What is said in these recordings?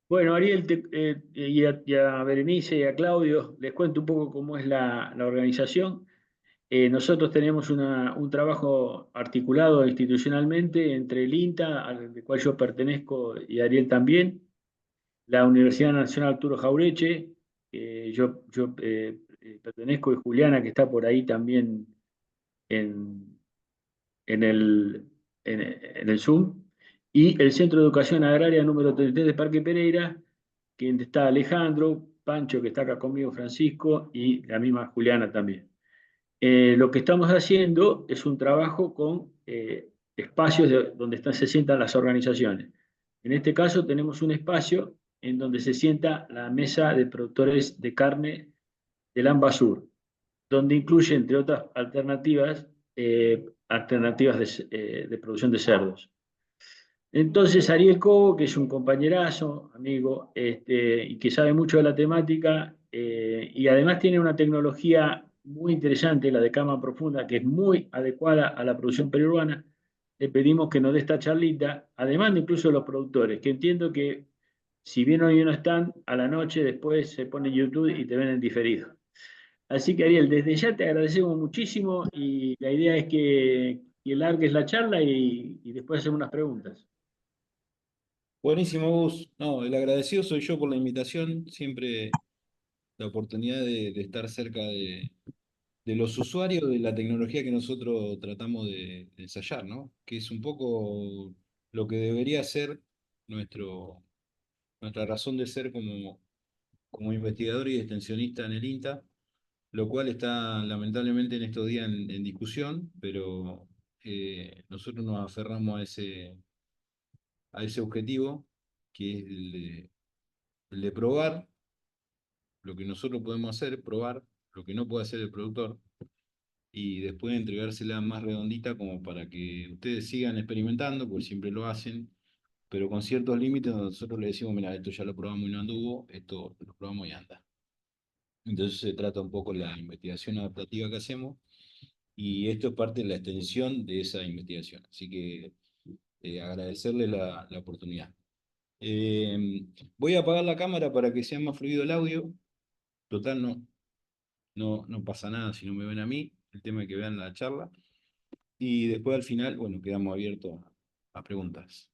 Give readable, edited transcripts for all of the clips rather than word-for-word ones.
Bueno, Ariel, y a Berenice y a Claudio, les cuento un poco cómo es la organización. Nosotros tenemos un trabajo articulado institucionalmente entre el INTA, al cual yo pertenezco, y Ariel también, la Universidad Nacional Arturo Jaureche, yo pertenezco, y Juliana, que está por ahí también en, en el, en el Zoom, y el Centro de Educación Agraria número 33 de Parque Pereira, que está Alejandro, Pancho, que está acá conmigo, Francisco, y la misma Juliana también. Lo que estamos haciendo es un trabajo con espacios donde se sientan las organizaciones. En este caso tenemos un espacio en donde se sienta la mesa de productores de carne del AMBA Sur, donde incluye, entre otras alternativas de producción de cerdos. Entonces, Ariel Cobo, que es un compañerazo, amigo, y que sabe mucho de la temática, y además tiene una tecnología muy interesante, la de cama profunda, que es muy adecuada a la producción periurbana, le pedimos que nos dé esta charlita, además de incluso los productores, que entiendo que si bien hoy no están, a la noche después se pone en YouTube y te ven en diferido. Así que Ariel, desde ya te agradecemos muchísimo y la idea es que largues la charla y después hacer unas preguntas. Buenísimo, Gus. No, el agradecido soy yo por la invitación. Siempre la oportunidad de estar cerca de los usuarios de la tecnología que nosotros tratamos de ensayar, ¿no? Que es un poco lo que debería ser nuestro, nuestra razón de ser como investigador y extensionista en el INTA, lo cual está lamentablemente en estos días en discusión, pero nosotros nos aferramos a ese objetivo, que es el de probar lo que nosotros podemos hacer, probar lo que no puede hacer el productor y después entregársela más redondita como para que ustedes sigan experimentando, porque siempre lo hacen, pero con ciertos límites donde nosotros le decimos, mira, esto ya lo probamos y no anduvo, esto lo probamos y anda. Entonces se trata un poco de la investigación adaptativa que hacemos y esto es parte de la extensión de esa investigación. Así que agradecerle la oportunidad. Voy a apagar la cámara para que sea más fluido el audio. Total, no pasa nada si no me ven a mí. El tema es que vean la charla. Y después al final, bueno, quedamos abiertos a preguntas.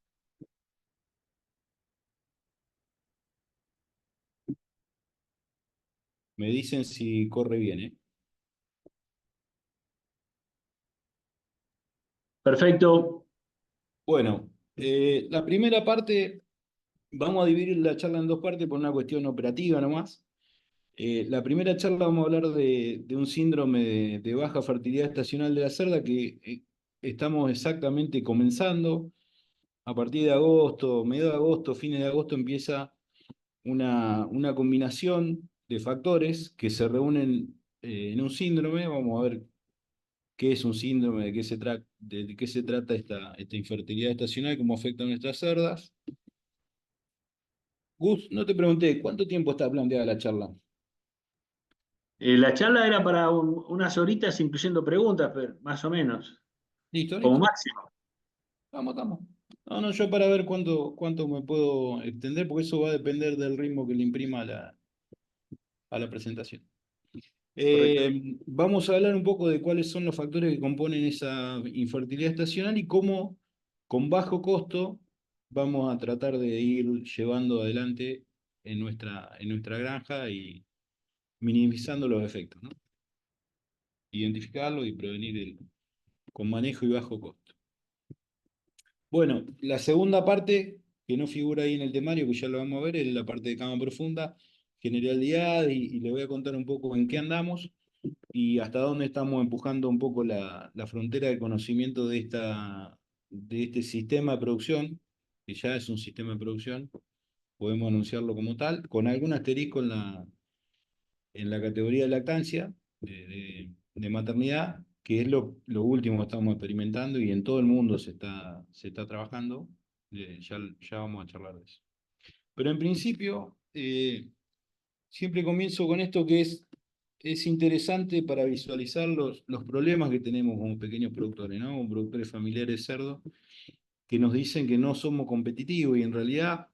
Me dicen si corre bien, ¿eh? Perfecto. Bueno, la primera parte, vamos a dividir la charla en dos partes por una cuestión operativa nomás. La primera charla vamos a hablar de un síndrome de baja fertilidad estacional de la cerda que estamos exactamente comenzando. A partir de agosto, medio de agosto, fines de agosto, empieza una combinación de factores que se reúnen en un síndrome. Vamos a ver qué es un síndrome, de qué se trata esta infertilidad estacional, cómo afecta a nuestras cerdas. Gus, no te pregunté, ¿cuánto tiempo está planteada la charla? La charla era para unas horitas, incluyendo preguntas, pero más o menos, ¿Listo, como listo? máximo. Vamos. No, yo para ver cuánto me puedo extender, porque eso va a depender del ritmo que le imprima a la presentación. Correcto. Vamos a hablar un poco de cuáles son los factores que componen esa infertilidad estacional y cómo con bajo costo vamos a tratar de ir llevando adelante en nuestra granja y minimizando los efectos, ¿no? Identificarlo y prevenir con manejo y bajo costo. Bueno, la segunda parte, que no figura ahí en el temario, que ya lo vamos a ver, es la parte de cama profunda, generalidad, y le voy a contar un poco en qué andamos y hasta dónde estamos empujando un poco la frontera de conocimiento de este sistema de producción, que ya es un sistema de producción, podemos anunciarlo como tal, con algún asterisco en la categoría de lactancia, de maternidad, que es lo último que estamos experimentando y en todo el mundo se está trabajando. Ya vamos a charlar de eso. Pero en principio, siempre comienzo con esto que es interesante para visualizar los problemas que tenemos como pequeños productores, ¿no? Como productores familiares de cerdo, que nos dicen que no somos competitivos y en realidad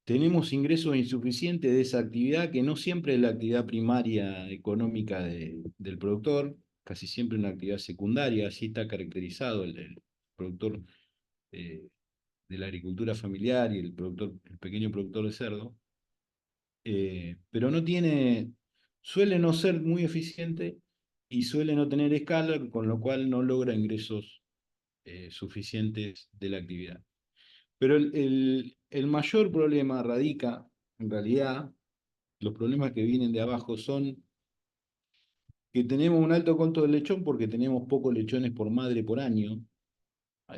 tenemos ingresos insuficientes de esa actividad, que no siempre es la actividad primaria económica del productor, casi siempre una actividad secundaria, así está caracterizado el productor eh, de la agricultura familiar y el pequeño productor de cerdo, pero no tiene, suele no ser muy eficiente y suele no tener escala, con lo cual no logra ingresos suficientes de la actividad. Pero el mayor problema radica, en realidad, los problemas que vienen de abajo son que tenemos un alto costo de lechón porque tenemos pocos lechones por madre por año,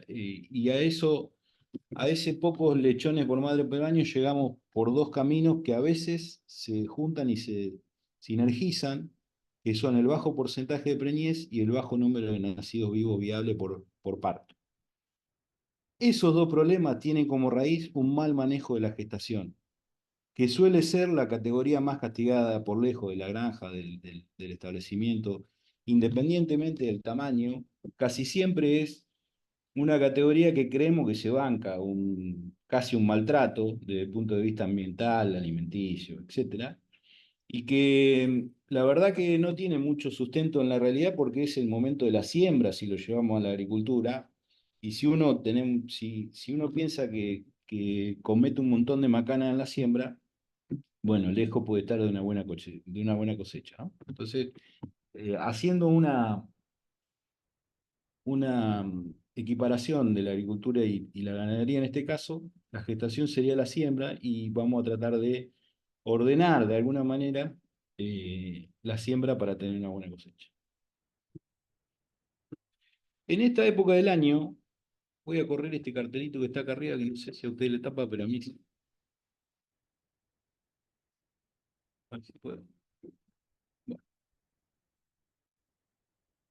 y a ese pocos lechones por madre por año llegamos por dos caminos que a veces se juntan y se sinergizan, que son el bajo porcentaje de preñez y el bajo número de nacidos vivos viables por parto. Esos dos problemas tienen como raíz un mal manejo de la gestación, que suele ser la categoría más castigada por lejos de la granja, del establecimiento, independientemente del tamaño, casi siempre es una categoría que creemos que se banca casi un maltrato desde el punto de vista ambiental, alimenticio, etcétera, y que la verdad que no tiene mucho sustento en la realidad porque es el momento de la siembra si lo llevamos a la agricultura, y si uno piensa que comete un montón de macana en la siembra, bueno, lejos puede estar de una buena cosecha, ¿no? Entonces, haciendo una equiparación de la agricultura y la ganadería en este caso, la gestación sería la siembra y vamos a tratar de ordenar de alguna manera la siembra para tener una buena cosecha. En esta época del año, voy a correr este cartelito que está acá arriba, que no sé si a usted le tapa, pero a mí sí. A ver si puedo. Bueno,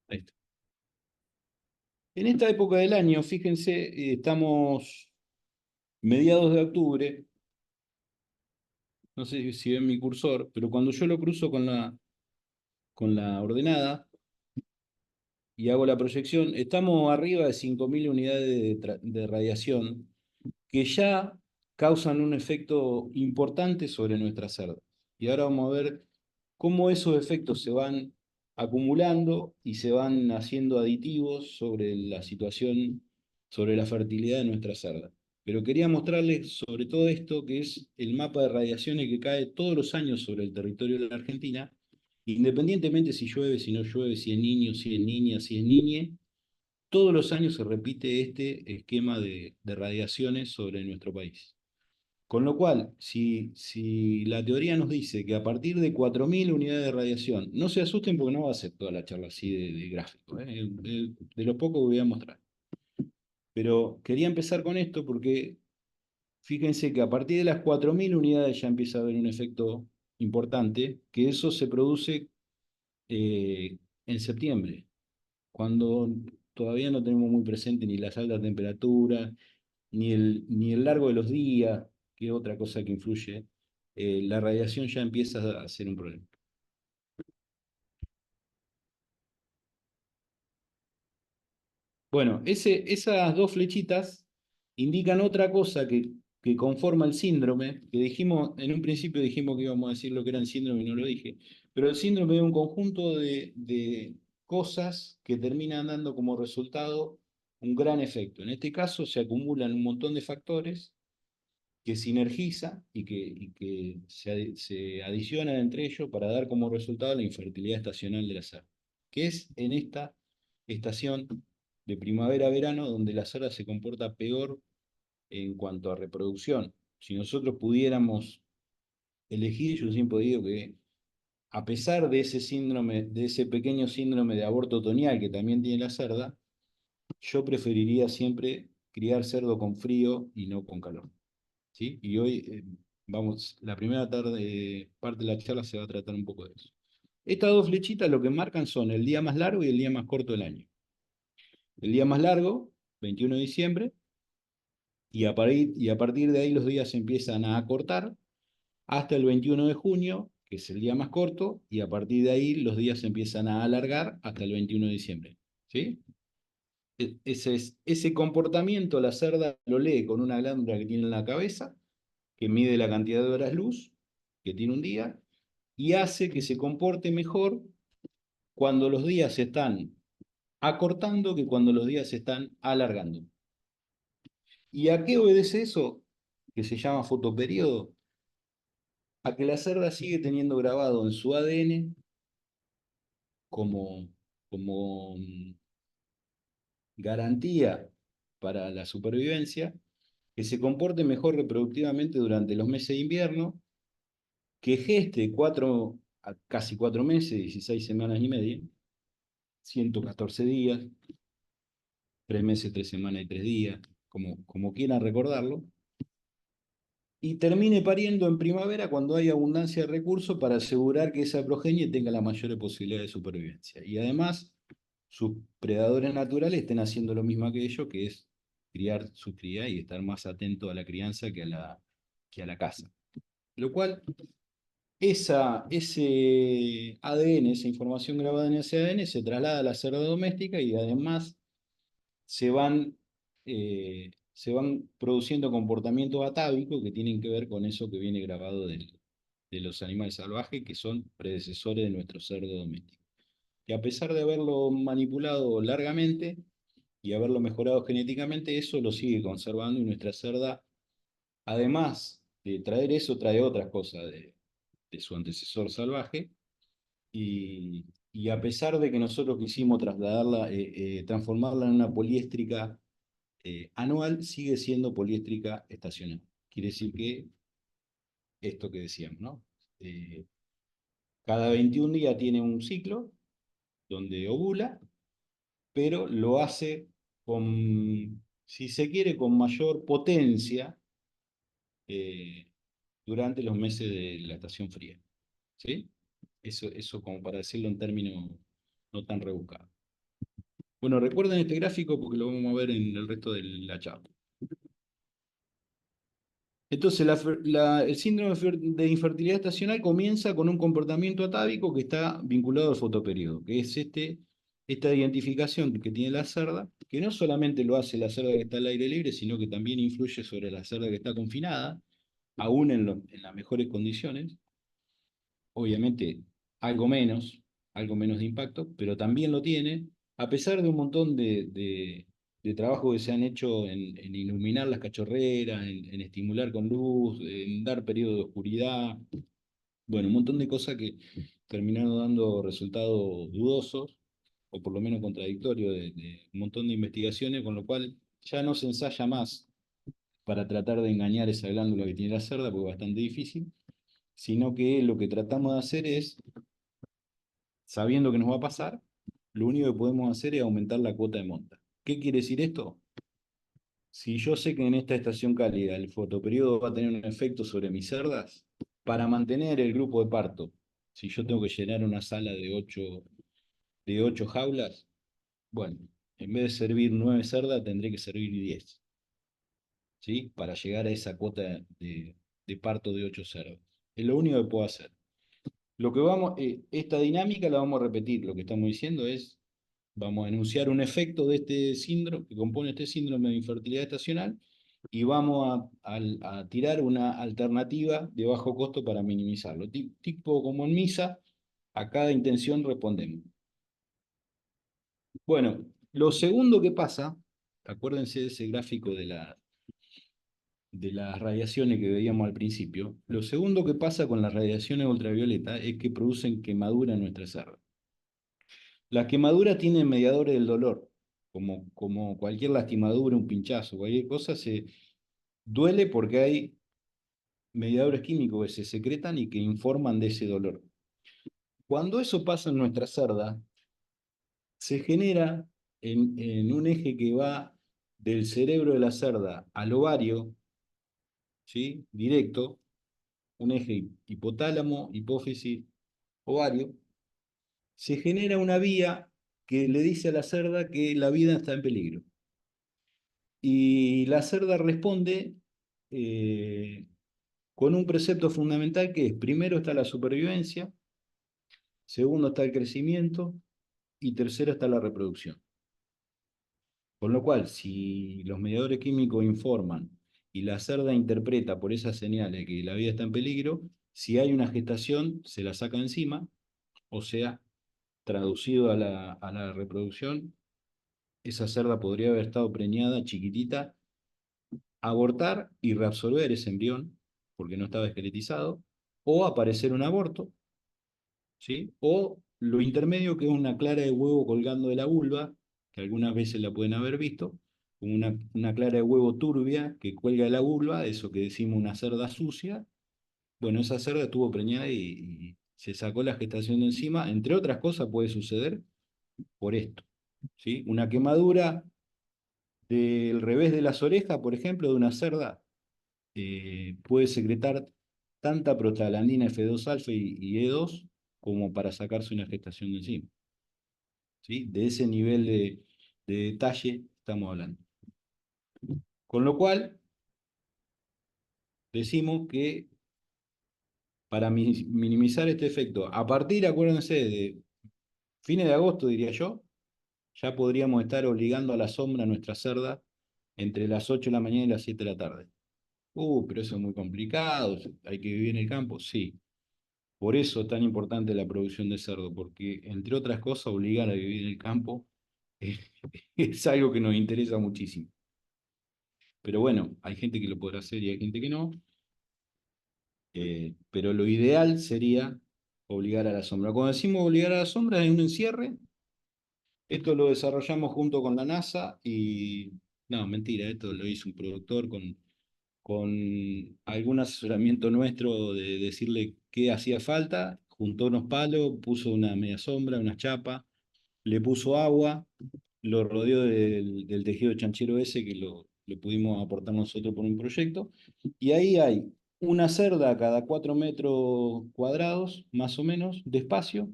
ahí está. En esta época del año, fíjense, estamos mediados de octubre, no sé si ven mi cursor, pero cuando yo lo cruzo con la ordenada y hago la proyección, estamos arriba de 5.000 unidades de radiación que ya causan un efecto importante sobre nuestras cerdas. Y ahora vamos a ver cómo esos efectos se van acumulando y se van haciendo aditivos sobre la situación, sobre la fertilidad de nuestras cerdas. Pero quería mostrarles sobre todo esto, que es el mapa de radiaciones que cae todos los años sobre el territorio de la Argentina, independientemente si llueve, si no llueve, si es niño, si es niña, si es niñe, todos los años se repite este esquema de radiaciones sobre nuestro país. Con lo cual, si la teoría nos dice que a partir de 4.000 unidades de radiación, no se asusten porque no va a ser toda la charla así de gráfico, de lo poco que voy a mostrar. Pero quería empezar con esto porque fíjense que a partir de las 4.000 unidades ya empieza a haber un efecto importante, que eso se produce en septiembre, cuando todavía no tenemos muy presente ni las altas temperaturas, ni el largo de los días, que es otra cosa que influye, la radiación ya empieza a ser un problema. Bueno, esas dos flechitas indican otra cosa que conforma el síndrome, que dijimos, en un principio dijimos que íbamos a decir lo que era el síndrome y no lo dije, pero el síndrome es un conjunto de cosas que terminan dando como resultado un gran efecto. En este caso se acumulan un montón de factores que sinergiza y que se adicionan entre ellos para dar como resultado la infertilidad estacional de la cerda, que es en esta estación de primavera-verano donde la cerda se comporta peor en cuanto a reproducción. Si nosotros pudiéramos elegir, yo siempre digo que a pesar de ese síndrome, de ese pequeño síndrome de aborto otoñal que también tiene la cerda, yo preferiría siempre criar cerdo con frío y no con calor. ¿Sí? Y hoy, la primera parte de la charla se va a tratar un poco de eso. Estas dos flechitas lo que marcan son el día más largo y el día más corto del año. El día más largo, 21 de diciembre, y a partir de ahí los días se empiezan a acortar hasta el 21 de junio, que es el día más corto, y a partir de ahí los días se empiezan a alargar hasta el 21 de diciembre. ¿Sí? Ese comportamiento la cerda lo lee con una glándula que tiene en la cabeza, que mide la cantidad de horas luz que tiene un día y hace que se comporte mejor cuando los días se están acortando que cuando los días se están alargando. ¿Y a qué obedece eso? Que se llama fotoperiodo. A que la cerda sigue teniendo grabado en su ADN como, como garantía para la supervivencia, que se comporte mejor reproductivamente durante los meses de invierno, que geste casi 4 meses, 16 semanas y media, 114 días, 3 meses, 3 semanas y 3 días, como quieran recordarlo, y termine pariendo en primavera cuando hay abundancia de recursos para asegurar que esa progenie tenga la mayor posibilidad de supervivencia. Y además, sus predadores naturales estén haciendo lo mismo que ellos, que es criar su cría y estar más atento a la crianza que a la caza. Lo cual, ese ADN, esa información grabada en ese ADN, se traslada a la cerda doméstica y además se van produciendo comportamientos atávicos que tienen que ver con eso que viene grabado de los animales salvajes, que son predecesores de nuestro cerdo doméstico. Que a pesar de haberlo manipulado largamente y haberlo mejorado genéticamente, eso lo sigue conservando y nuestra cerda, además de traer eso, trae otras cosas de su antecesor salvaje. Y a pesar de que nosotros quisimos transformarla en una poliéstrica anual, sigue siendo poliéstrica estacional. Quiere decir que esto que decíamos, ¿no? Eh, Cada 21 días tiene un ciclo donde ovula, pero lo hace con, si se quiere, con mayor potencia eh, durante los meses de la estación fría. ¿Sí? Eso como para decirlo en términos no tan rebuscados. Bueno, recuerden este gráfico porque lo vamos a ver en el resto de la charla. Entonces, el síndrome de infertilidad estacional comienza con un comportamiento atávico que está vinculado al fotoperiodo, que es esta identificación que tiene la cerda, que no solamente lo hace la cerda que está al aire libre, sino que también influye sobre la cerda que está confinada, aún en las mejores condiciones. Obviamente, algo menos de impacto, pero también lo tiene, a pesar de un montón de trabajo que se han hecho en iluminar las cachorreras, en estimular con luz, en dar periodo de oscuridad, bueno, un montón de cosas que terminaron dando resultados dudosos, o por lo menos contradictorios, de un montón de investigaciones, con lo cual ya no se ensaya más para tratar de engañar esa glándula que tiene la cerda, porque es bastante difícil, sino que lo que tratamos de hacer es, sabiendo que nos va a pasar, lo único que podemos hacer es aumentar la cuota de monta. ¿Qué quiere decir esto? Si yo sé que en esta estación cálida el fotoperiodo va a tener un efecto sobre mis cerdas, para mantener el grupo de parto, si yo tengo que llenar una sala de ocho jaulas, bueno, en vez de servir 9 cerdas, tendré que servir 10, ¿sí? Para llegar a esa cuota de parto de 8 cerdos. Es lo único que puedo hacer. Esta dinámica la vamos a repetir. Lo que estamos diciendo es, vamos a enunciar un efecto de este síndrome, que compone este síndrome de infertilidad estacional, y vamos a tirar una alternativa de bajo costo para minimizarlo. Tipo como en misa, a cada intención respondemos. Bueno, lo segundo que pasa, acuérdense de ese gráfico de las radiaciones que veíamos al principio, lo segundo que pasa con las radiaciones ultravioletas es que producen quemadura en nuestra cerda. Las quemaduras tienen mediadores del dolor, como cualquier lastimadura, un pinchazo, cualquier cosa, se duele porque hay mediadores químicos que se secretan y que informan de ese dolor. Cuando eso pasa en nuestra cerda, se genera en un eje que va del cerebro de la cerda al ovario, ¿sí? Directo, un eje hipotálamo, hipófisis, ovario, se genera una vía que le dice a la cerda que la vida está en peligro. Y la cerda responde eh, con un precepto fundamental que es, primero está la supervivencia, segundo está el crecimiento y tercero está la reproducción. Con lo cual, si los mediadores químicos informan y la cerda interpreta por esas señales que la vida está en peligro, si hay una gestación, se la saca encima, o sea, traducido a la reproducción, esa cerda podría haber estado preñada, chiquitita, abortar y reabsorber ese embrión, porque no estaba esqueletizado, o aparecer un aborto, ¿sí? O lo intermedio, que es una clara de huevo colgando de la vulva, que algunas veces la pueden haber visto, como una clara de huevo turbia que cuelga de la vulva, eso que decimos una cerda sucia. Bueno, esa cerda estuvo preñada y se sacó la gestación de encima. Entre otras cosas puede suceder por esto, ¿sí? Una quemadura del revés de las orejas, por ejemplo, de una cerda, puede secretar tanta prostaglandina F2 alfa y E2 como para sacarse una gestación de encima, ¿sí? De ese nivel de detalle estamos hablando. Con lo cual, decimos que para minimizar este efecto, a partir, acuérdense, de fines de agosto, diría yo, ya podríamos estar obligando a la sombra a nuestra cerda entre las 8 de la mañana y las 7 de la tarde. Pero eso es muy complicado, hay que vivir en el campo, sí. Por eso es tan importante la producción de cerdo, porque entre otras cosas, obligar a vivir en el campo es, es algo que nos interesa muchísimo. Pero bueno, hay gente que lo podrá hacer y hay gente que no. Pero lo ideal sería obligar a la sombra. Cuando decimos obligar a la sombra, es un encierre. Esto lo desarrollamos junto con la NASA y no, mentira, esto lo hizo un productor con algún asesoramiento nuestro de decirle qué hacía falta, juntó unos palos, puso una media sombra, una chapa, le puso agua, lo rodeó del tejido chanchero ese que lo pudimos aportar nosotros por un proyecto, y ahí hay una cerda cada 4 metros cuadrados, más o menos, de espacio,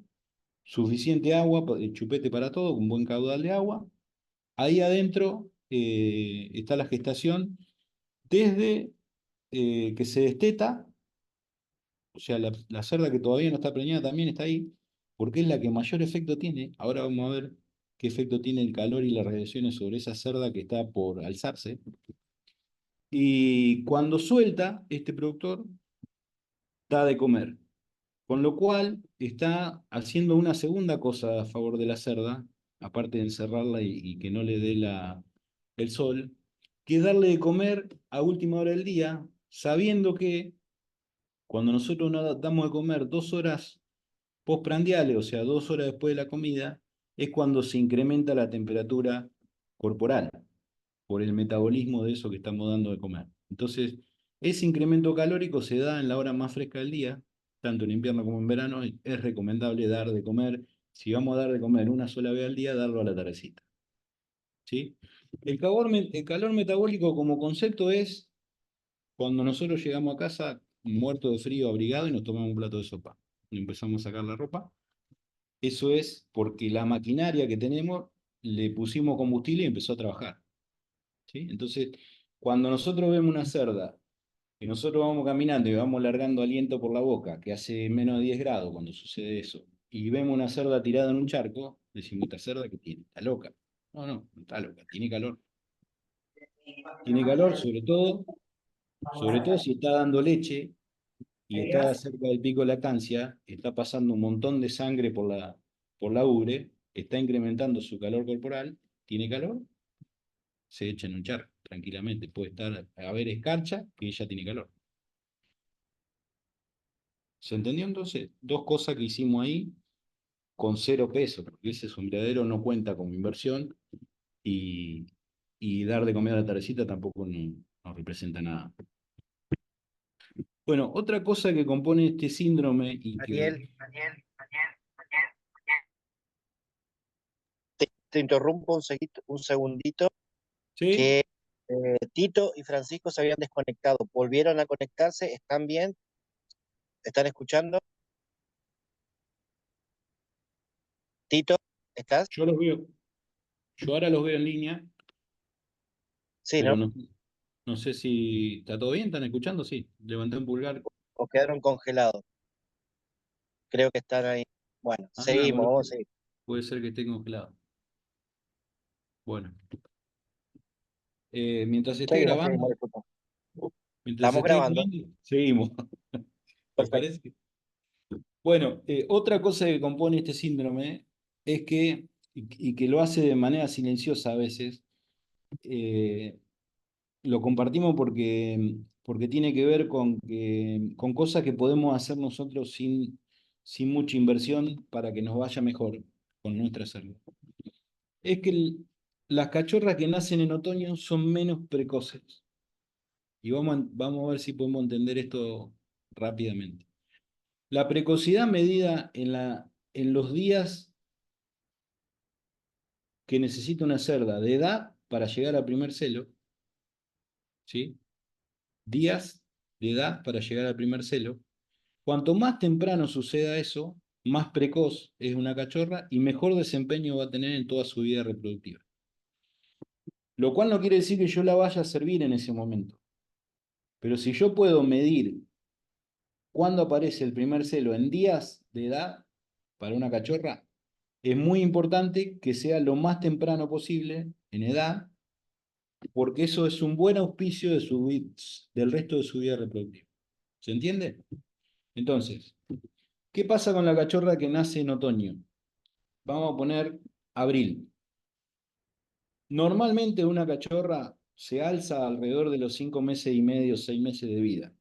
suficiente agua, chupete para todo, con buen caudal de agua. Ahí adentro está la gestación desde que se desteta, o sea, la cerda que todavía no está preñada también está ahí, porque es la que mayor efecto tiene. Ahora vamos a ver qué efecto tiene el calor y las radiaciones sobre esa cerda que está por alzarse. Y cuando suelta, este productor da de comer, con lo cual está haciendo una segunda cosa a favor de la cerda, aparte de encerrarla y que no le dé el sol, que es darle de comer a última hora del día, sabiendo que cuando nosotros nos damos de comer 2 horas postprandiales, o sea, 2 horas después de la comida, es cuando se incrementa la temperatura corporal por el metabolismo de eso que estamos dando de comer. Entonces, ese incremento calórico se da en la hora más fresca del día, tanto en invierno como en verano. Es recomendable dar de comer, si vamos a dar de comer una sola vez al día, darlo a la tardecita, ¿sí? El calor metabólico como concepto es cuando nosotros llegamos a casa muerto de frío, abrigado, y nos tomamos un plato de sopa. Y empezamos a sacar la ropa. Eso es porque la maquinaria que tenemos le pusimos combustible y empezó a trabajar, ¿sí? Entonces, cuando nosotros vemos una cerda, que nosotros vamos caminando y vamos largando aliento por la boca, que hace menos de 10 grados cuando sucede eso, y vemos una cerda tirada en un charco, decimos, ¿esta cerda qué tiene? ¿Está loca? No, no, no está loca, tiene calor. Tiene calor sobre todo si está dando leche y está cerca del pico de lactancia, está pasando un montón de sangre por la ubre, está incrementando su calor corporal, tiene calor, se echa en un charco tranquilamente. Puede estar a ver escarcha, que ella tiene calor. ¿Se entendió entonces? Dos cosas que hicimos ahí con 0 pesos, porque ese sombreadero no cuenta como inversión y, y dar de comer a la tardecita tampoco nos representa nada. Bueno, otra cosa que compone este síndrome y que... Daniel, te interrumpo un segundito, Sí, que Tito y Francisco se habían desconectado, volvieron a conectarse, ¿están bien? ¿Están escuchando? Tito, ¿estás? yo los veo, yo ahora los veo en línea, Sí, ¿no? pero no sé si está todo bien, ¿están escuchando? Sí, levanté un pulgar. ¿O quedaron congelados? Creo que están ahí. Bueno, Ah, seguimos, vamos a seguir. puede ser que esté congelado. Bueno, mientras esté Seguimos, grabando, disculpa. Mientras Estamos estés grabando. escribiendo, seguimos. ¿Te Perfecto. parece? Bueno, otra cosa que compone este síndrome es que, y que lo hace de manera silenciosa a veces, lo compartimos porque tiene que ver con cosas que podemos hacer nosotros sin mucha inversión para que nos vaya mejor con nuestra salud. Es que las cachorras que nacen en otoño son menos precoces. Y vamos a ver si podemos entender esto rápidamente. La precocidad medida en los días que necesita una cerda de edad para llegar al primer celo, ¿sí? Días de edad para llegar al primer celo. Cuanto más temprano suceda eso, más precoz es una cachorra y mejor desempeño va a tener en toda su vida reproductiva. Lo cual no quiere decir que yo la vaya a servir en ese momento. Pero si yo puedo medir cuándo aparece el primer celo en días de edad para una cachorra, es muy importante que sea lo más temprano posible en edad, porque eso es un buen auspicio del resto de su vida reproductiva. ¿Se entiende? Entonces, ¿qué pasa con la cachorra que nace en otoño? Vamos a poner abril. Normalmente una cachorra se alza alrededor de los 5 meses y medio, 6 meses de vida.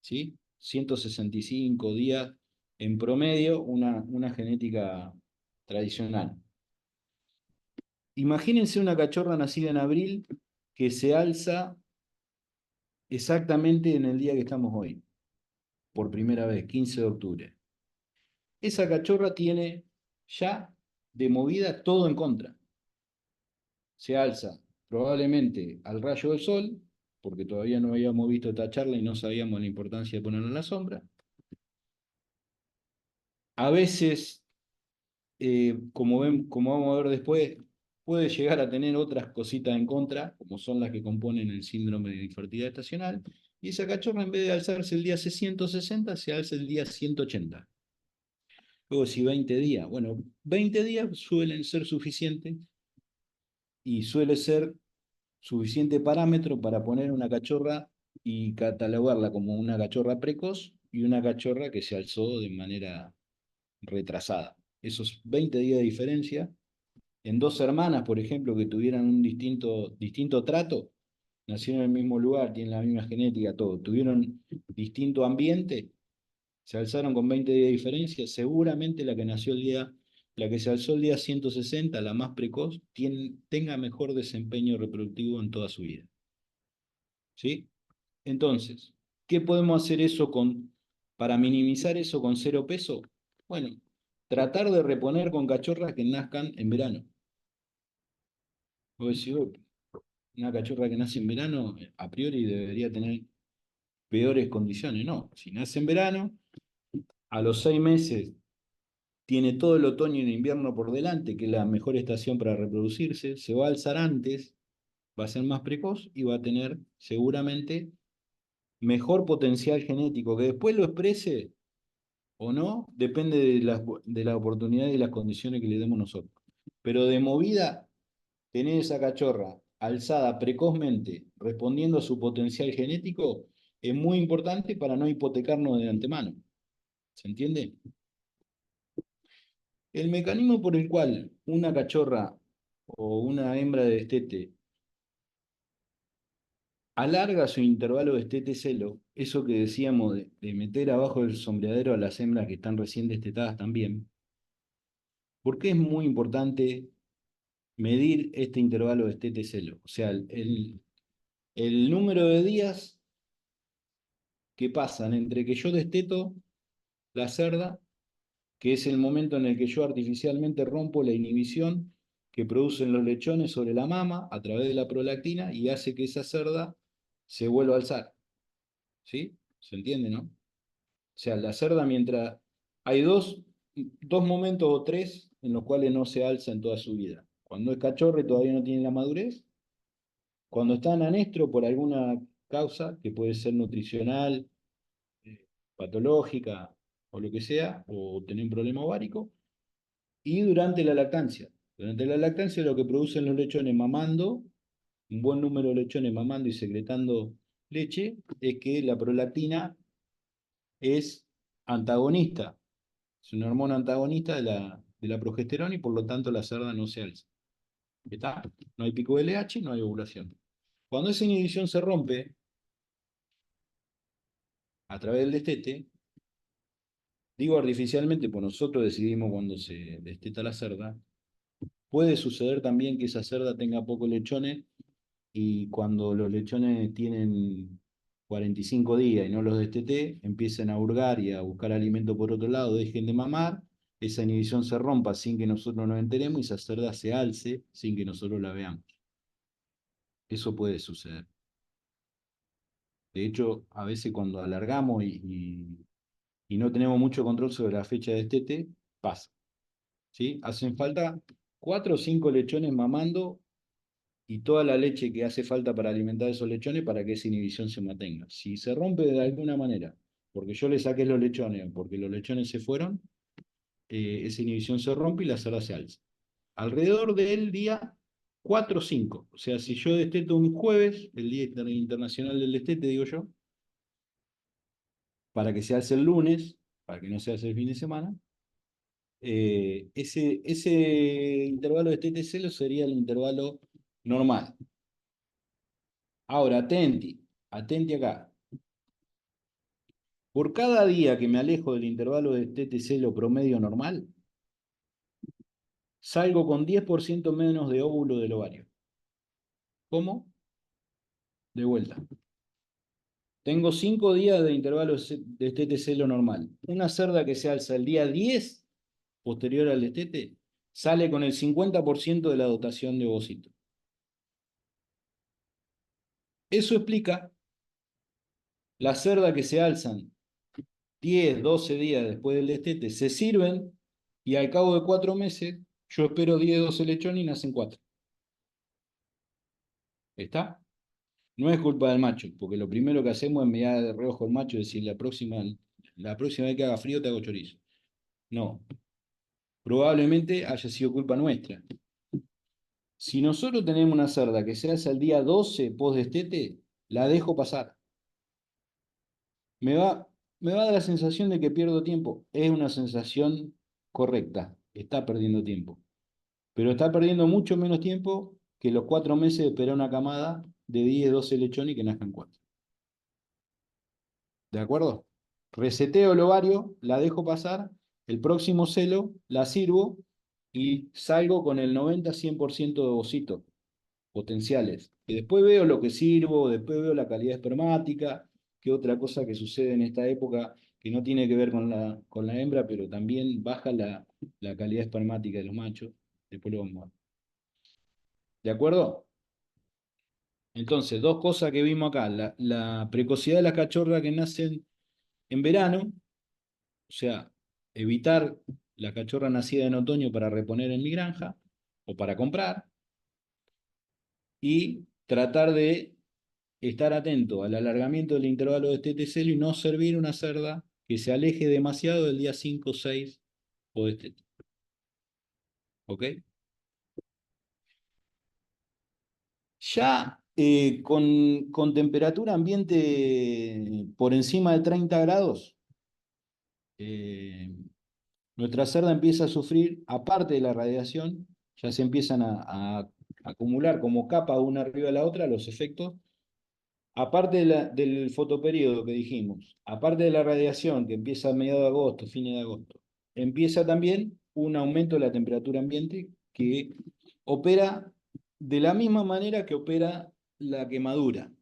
¿Sí? 165 días en promedio, una genética tradicional. Imagínense una cachorra nacida en abril que se alza exactamente en el día que estamos hoy, por primera vez, 15 de octubre. Esa cachorra tiene ya de movida todo en contra. Se alza probablemente al rayo del sol, porque todavía no habíamos visto esta charla y no sabíamos la importancia de ponerla en la sombra. A veces, como vamos a ver después, puede llegar a tener otras cositas en contra, como son las que componen el síndrome de infertilidad estacional, y esa cachorra en vez de alzarse el día 160, se alza el día 180. Luego, si 20 días, bueno, 20 días suelen ser suficientes y suele ser suficiente parámetro para poner una cachorra y catalogarla como una cachorra precoz y una cachorra que se alzó de manera retrasada. Esos 20 días de diferencia, en dos hermanas, por ejemplo, que tuvieran un distinto trato, nacieron en el mismo lugar, tienen la misma genética, todo, tuvieron distinto ambiente, se alzaron con 20 días de diferencia, seguramente la que se alzó el día 160, la más precoz, tenga mejor desempeño reproductivo en toda su vida. ¿Sí? Entonces, ¿qué podemos hacer para minimizar eso con 0 peso? Bueno, tratar de reponer con cachorras que nazcan en verano. Vos decís, una cachorra que nace en verano, a priori debería tener peores condiciones. No, si nace en verano, a los 6 meses tiene todo el otoño y el invierno por delante, que es la mejor estación para reproducirse, se va a alzar antes, va a ser más precoz y va a tener seguramente mejor potencial genético, que después lo exprese o no, depende de la oportunidad y las condiciones que le demos nosotros. Pero de movida, tener esa cachorra alzada precozmente, respondiendo a su potencial genético, es muy importante para no hipotecarnos de antemano. ¿Se entiende? El mecanismo por el cual una cachorra o una hembra de destete alarga su intervalo de destete-celo, eso que decíamos de meter abajo del sombreadero a las hembras que están recién destetadas también, ¿por qué es muy importante medir este intervalo de destete-celo? O sea, el número de días que pasan entre que yo desteto la cerda, que es el momento en el que yo artificialmente rompo la inhibición que producen los lechones sobre la mama a través de la prolactina y hace que esa cerda se vuelva a alzar. ¿Sí? ¿Se entiende, no? O sea, la cerda mientras... Hay dos momentos o tres en los cuales no se alza en toda su vida. Cuando es cachorro y todavía no tiene la madurez, cuando está en anestro por alguna causa, que puede ser nutricional, patológica o lo que sea, o tener un problema ovárico, y durante la lactancia. Durante la lactancia lo que producen los lechones mamando, un buen número de lechones mamando y secretando leche es que la prolactina es antagonista, es una hormona antagonista de la progesterona y por lo tanto la cerda no se alza. ¿Está? No hay pico de LH, no hay ovulación. Cuando esa inhibición se rompe a través del destete, digo artificialmente, pues nosotros decidimos cuando se desteta la cerda, puede suceder también que esa cerda tenga pocos lechones y cuando los lechones tienen 45 días y no los desteté, empiecen a hurgar y a buscar alimento por otro lado, dejen de mamar, esa inhibición se rompa sin que nosotros nos enteremos y esa cerda se alce sin que nosotros la veamos. Eso puede suceder. De hecho, a veces cuando alargamos y no tenemos mucho control sobre la fecha de destete, pasa. ¿Sí? Hacen falta 4 o 5 lechones mamando y toda la leche que hace falta para alimentar esos lechones para que esa inhibición se mantenga. Si se rompe de alguna manera, porque yo le saqué los lechones, porque los lechones se fueron, esa inhibición se rompe y la cerda se alza. Alrededor del día 4 o 5. O sea, si yo desteto un jueves, el Día Internacional del Destete, digo yo, para que se alce el lunes, para que no se alce el fin de semana, ese intervalo de destete-celo sería el intervalo normal. Ahora, atenti acá. Por cada día que me alejo del intervalo de destete-celo promedio normal, salgo con 10% menos de óvulo del ovario. ¿Cómo? De vuelta. Tengo 5 días de intervalo de destete-celo normal. Una cerda que se alza el día 10, posterior al destete, sale con el 50% de la dotación de ovocito. Eso explica las cerdas que se alzan 10, 12 días después del destete, se sirven y al cabo de 4 meses, yo espero 10, 12 lechones y nacen 4. ¿Está? No es culpa del macho, porque lo primero que hacemos es mirar de reojo al macho y decir, la próxima vez que haga frío te hago chorizo. No, probablemente haya sido culpa nuestra. Si nosotros tenemos una cerda que se hace al día 12 post destete, la dejo pasar. Me va, me va a dar la sensación de que pierdo tiempo. Es una sensación correcta, está perdiendo tiempo. Pero está perdiendo mucho menos tiempo que los 4 meses de esperar una camada de 10, 12 lechones y que nazcan 4. ¿De acuerdo? Reseteo el ovario, la dejo pasar, el próximo celo la sirvo y salgo con el 90-100% de ovocitos potenciales. Y después veo lo que sirvo, después veo la calidad espermática, que otra cosa que sucede en esta época que no tiene que ver con la hembra, pero también baja la calidad espermática de los machos. Después lo vamos a ver. ¿De acuerdo? Entonces, dos cosas que vimos acá. La precocidad de las cachorras que nacen en verano, o sea, evitar la cachorra nacida en otoño para reponer en mi granja o para comprar, y tratar de estar atento al alargamiento del intervalo de destete-celo y no servir una cerda que se aleje demasiado del día 5 o 6 o destete. ¿Ok? Ya con temperatura ambiente por encima de 30 grados, eh, nuestra cerda empieza a sufrir, aparte de la radiación, ya se empiezan a acumular como capa una arriba de la otra los efectos, aparte del fotoperiodo que dijimos, aparte de la radiación que empieza a mediados de agosto, fines de agosto, empieza también un aumento de la temperatura ambiente que opera de la misma manera que opera la quemadura.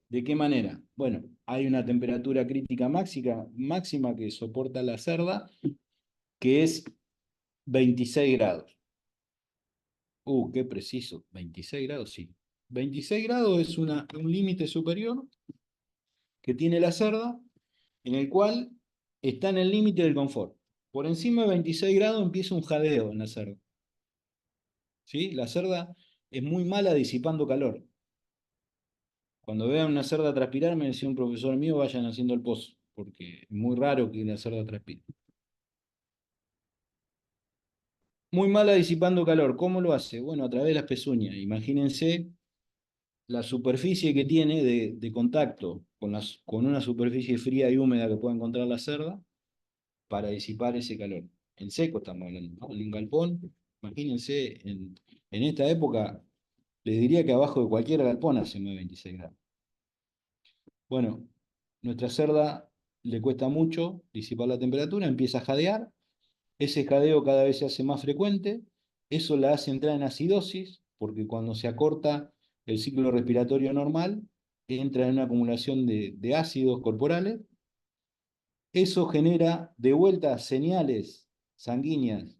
¿De qué manera? Bueno, hay una temperatura crítica máxima que soporta la cerda, que es 26 grados. Qué preciso. 26 grados, sí. 26 grados es un límite superior que tiene la cerda, en el cual está en el límite del confort. Por encima de 26 grados empieza un jadeo en la cerda. ¿Sí? La cerda es muy mala disipando calor. Cuando vean una cerda transpirar, me decía un profesor mío, vayan haciendo el pozo, porque es muy raro que la cerda transpire. Muy mala disipando calor. ¿Cómo lo hace? Bueno, a través de las pezuñas. Imagínense la superficie que tiene de contacto con una superficie fría y húmeda que pueda encontrar la cerda para disipar ese calor. En seco estamos hablando, ¿no? En un galpón, imagínense, en esta época, les diría que abajo de cualquier galpón hace 26 grados. Bueno, nuestra cerda le cuesta mucho disipar la temperatura, empieza a jadear, ese jadeo cada vez se hace más frecuente, eso la hace entrar en acidosis, porque cuando se acorta el ciclo respiratorio normal, entra en una acumulación de ácidos corporales, eso genera de vuelta señales sanguíneas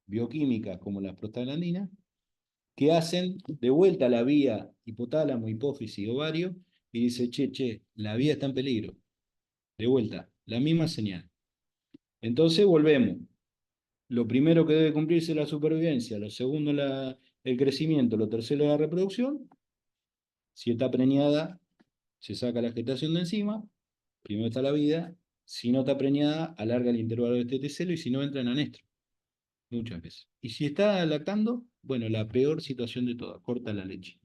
bioquímicas como la prostaglandina, que hacen de vuelta la vía hipotálamo, hipófisis, ovario, y dice, che, la vía está en peligro. De vuelta, la misma señal. Entonces volvemos. Lo primero que debe cumplirse es la supervivencia, lo segundo el crecimiento, lo tercero la reproducción. Si está preñada, se saca la gestación de encima, primero está la vida. Si no está preñada, alarga el intervalo de teticelo y si no, entra en anestro. Muchas veces. Y si está lactando, bueno, la peor situación de todas, corta la leche.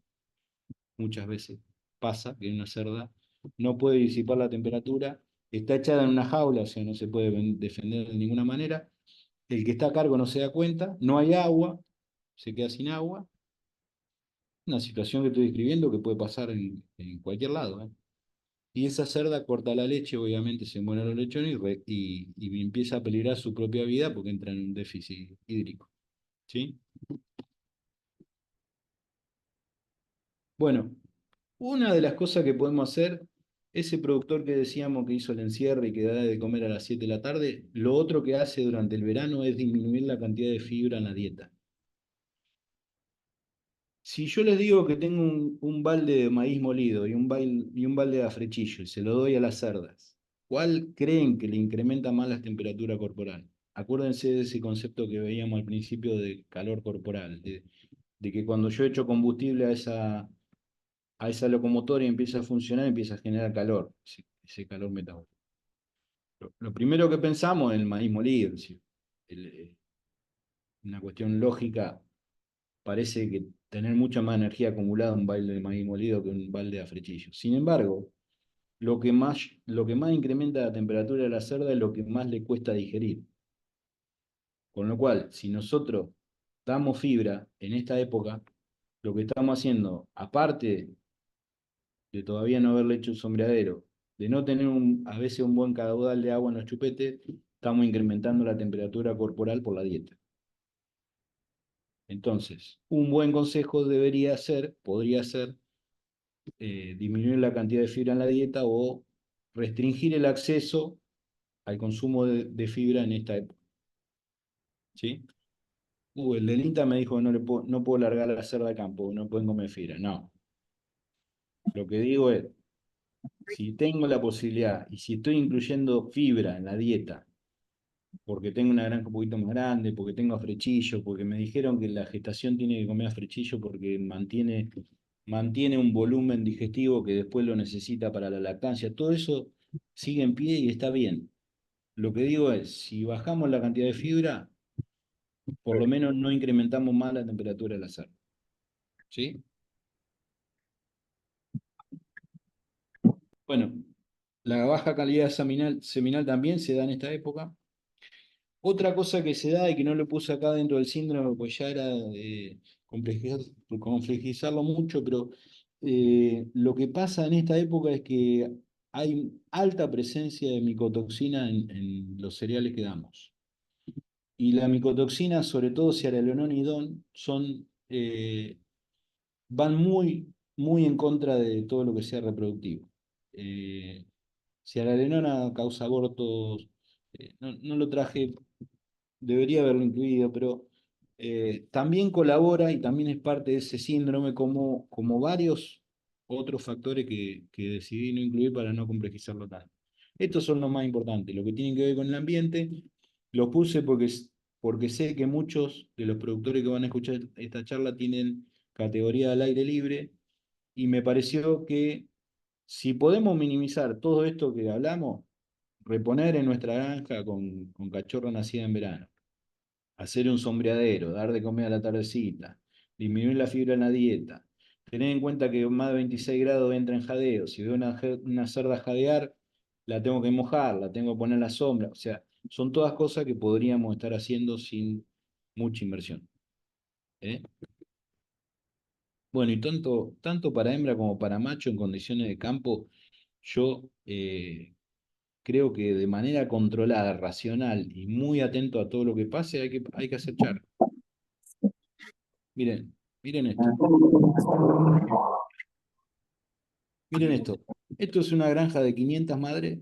Muchas veces pasa que una cerda no puede disipar la temperatura, está echada en una jaula, o sea, no se puede defender de ninguna manera. El que está a cargo no se da cuenta, no hay agua, se queda sin agua. Una situación que estoy describiendo que puede pasar en cualquier lado, ¿eh? Y esa cerda corta la leche, obviamente se mueren los lechones y empieza a peligrar su propia vida porque entra en un déficit hídrico. ¿Sí? Bueno, una de las cosas que podemos hacer, ese productor que decíamos que hizo el encierre y que da de comer a las 7 de la tarde, lo otro que hace durante el verano es disminuir la cantidad de fibra en la dieta. Si yo les digo que tengo un balde de maíz molido y un balde de afrechillo y se lo doy a las cerdas, ¿cuál creen que le incrementa más la temperatura corporal? Acuérdense de ese concepto que veíamos al principio de calor corporal, de que cuando yo echo combustible a esa locomotora y empieza a funcionar, empieza a generar calor, ese calor metabólico. Lo primero que pensamos es el maíz molido, es decir, una cuestión lógica, parece que tener mucha más energía acumulada un balde de maíz molido que un balde de afrechillo. Sin embargo, lo que más incrementa la temperatura de la cerda es lo que más le cuesta digerir. Con lo cual, si nosotros damos fibra en esta época, lo que estamos haciendo, aparte de todavía no haberle hecho un sombreadero, de no tener a veces un buen caudal de agua en los chupetes, estamos incrementando la temperatura corporal por la dieta. Entonces, un buen consejo podría ser, disminuir la cantidad de fibra en la dieta o restringir el acceso al consumo de fibra en esta época. ¿Sí? El del INTA me dijo que no puedo largar la cerda al campo, no pueden comer fibra. No. Lo que digo es, si tengo la posibilidad y si estoy incluyendo fibra en la dieta, porque tengo una granja un poquito más grande, porque tengo afrechillo, porque me dijeron que la gestación tiene que comer afrechillo porque mantiene un volumen digestivo que después lo necesita para la lactancia. Todo eso sigue en pie y está bien. Lo que digo es, si bajamos la cantidad de fibra, por lo menos no incrementamos más la temperatura del azar. ¿Sí? Bueno, la baja calidad seminal también se da en esta época. Otra cosa que se da y que no lo puse acá dentro del síndrome, pues ya era complejizarlo mucho, pero lo que pasa en esta época es que hay alta presencia de micotoxina en los cereales que damos. Y la micotoxina, sobre todo Zearalenone y DON, van muy, muy en contra de todo lo que sea reproductivo. Zearalenone causa abortos, no lo traje, debería haberlo incluido, pero también colabora y también es parte de ese síndrome como varios otros factores que decidí no incluir para no complejizarlo tanto. Estos son los más importantes, lo que tienen que ver con el ambiente. Los puse porque sé que muchos de los productores que van a escuchar esta charla tienen categoría al aire libre y me pareció que si podemos minimizar todo esto que hablamos, reponer en nuestra granja con cachorro nacida en verano, hacer un sombreadero, dar de comer a la tardecita, disminuir la fibra en la dieta, Tened en cuenta que más de 26 grados entra en jadeo. Si veo una cerda jadear, la tengo que mojar, la tengo que poner a la sombra. O sea, son todas cosas que podríamos estar haciendo sin mucha inversión. ¿Eh? Bueno, y tanto para hembra como para macho en condiciones de campo, yo creo que de manera controlada, racional y muy atento a todo lo que pase, hay que hacer char. Miren esto. Miren esto. Esto es una granja de 500 madres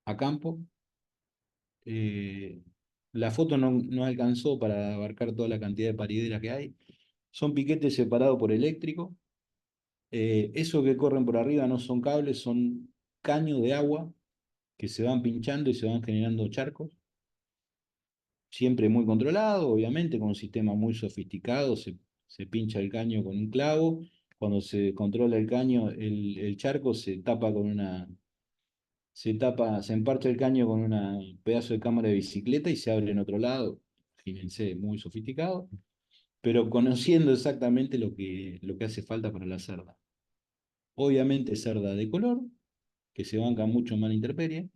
a campo. La foto no alcanzó para abarcar toda la cantidad de parideras que hay. Son piquetes separados por eléctrico. Eso que corren por arriba no son cables, son caños de agua que se van pinchando y se van generando charcos. Siempre muy controlado, obviamente, con un sistema muy sofisticado. Se pincha el caño con un clavo. Cuando se controla el caño, el charco se tapa con se emparcha el caño con un pedazo de cámara de bicicleta y se abre en otro lado. Fíjense, muy sofisticado, pero conociendo exactamente lo que hace falta para la cerda. Obviamente cerda de color, que se banca mucho más la intemperie.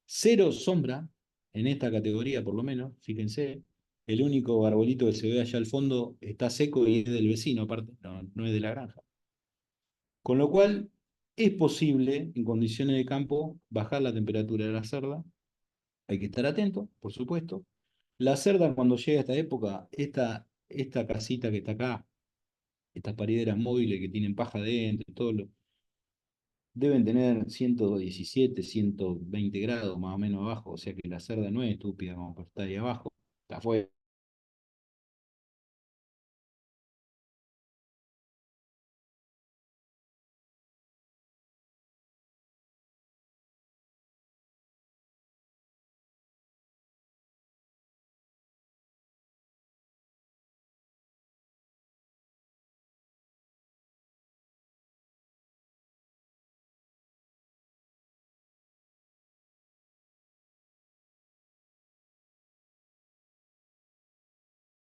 Cero sombra, en esta categoría por lo menos, fíjense. El único arbolito que se ve allá al fondo está seco y es del vecino, aparte, no es de la granja. Con lo cual, es posible, en condiciones de campo, bajar la temperatura de la cerda. Hay que estar atento, por supuesto. La cerda, cuando llega a esta época, esta casita que está acá, estas parideras móviles que tienen paja dentro, deben tener 117, 120 grados más o menos abajo. O sea que la cerda no es estúpida como para estar ahí abajo. Está afuera.